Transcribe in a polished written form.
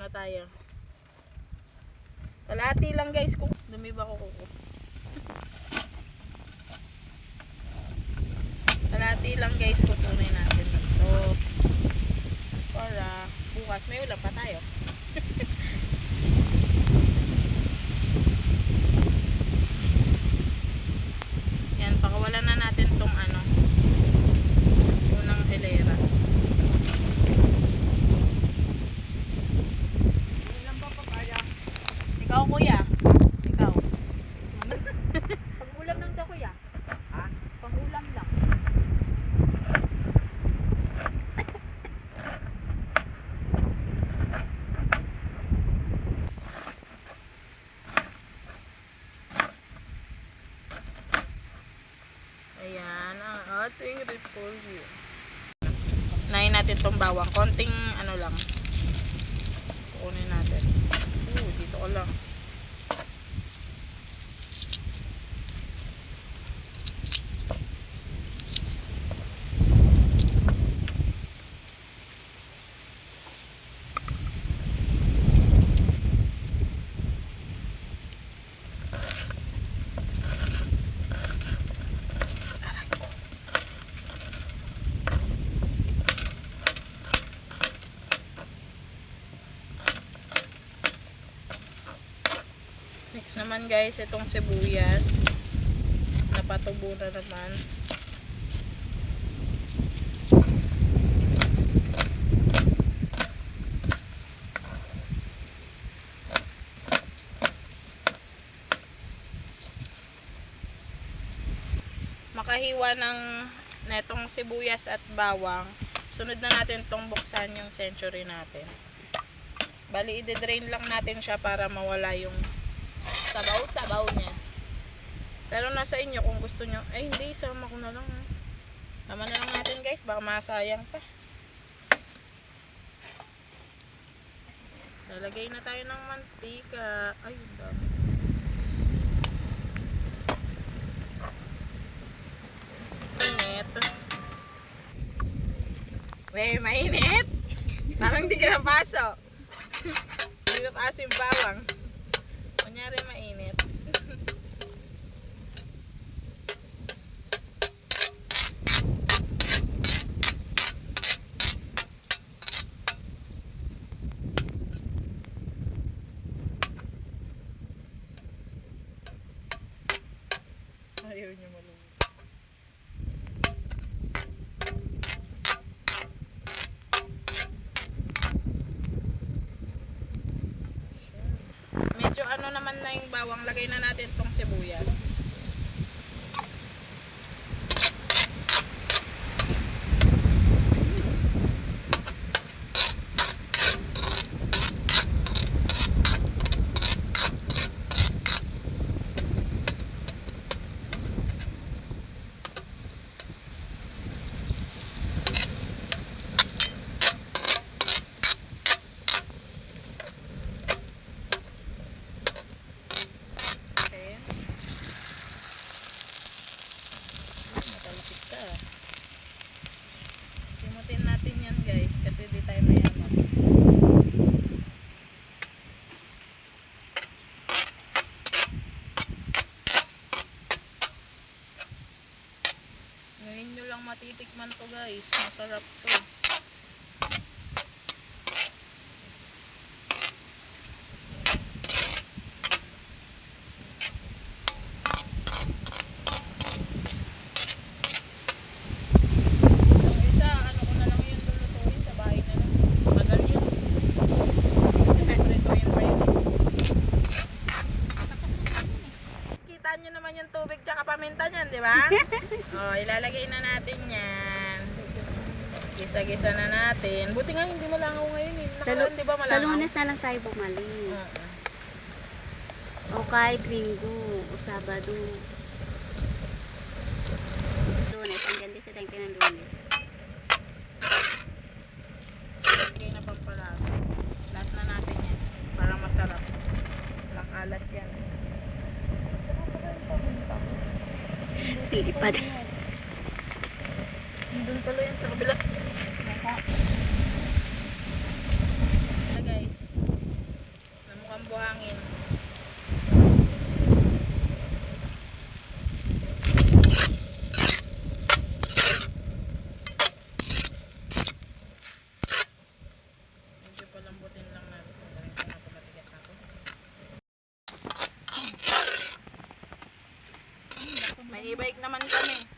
tayo. Kalahati lang guys kung dumi ba ko kuko. Kalahati lang guys kukunin natin dito. Para bukas may ulam pa tayo. Yan, pakawalan na natin tong ano, unang hilera. Ikaw kuya. Ikaw. Pang-ulam lang daw kuya. Ha? Pang-ulam lang. Ayan ang ating repolyo. Nahin natin tong bawang. Konting ano lang. Kunin natin. Dito ko lang. Next naman guys, itong sibuyas. Napatubo na naman. Makahiwa ng netong sibuyas at bawang. Sunod na natin tong buksan yung century natin. Bali, i-drain lang natin siya para mawala yung sabaw-sabaw niya. Pero nasa inyo kung gusto nyo. Ay hindi, sama ko na lang. Tama na lang natin guys, baka masayang pa. Lalagay na tayo ng mantika. Ay, dami. Mainit. Wey, mainit. Parang di ka napaso. Hindi napaso yung bawang. Kunyari mainit. Ayaw niya malungkot. Medyo ano naman na yung bawang, lagay na natin tong sibuyas. Simutin natin yan guys kasi di tayo mayaman. Ngayon nyo lang matitikman to guys, masarap to. Nyo naman yung tubig tsaka paminta nyan, di ba? O, ilalagay na natin yan. Gisa-gisa na natin. Buti nga hindi malangaw ngayon eh. Nakaroon, di ba malangaw? Sa Lunes na lang tayo bumalik. O kahit Linggo o Sabado. Lunes, ang ganda sa tangke ng Lunes. Lagay na pampalasa. Lahat na natin yan. Para masarap. Walang alat yan. Lilipad. Doon pala yan sa kabila. Na guys. naman kami.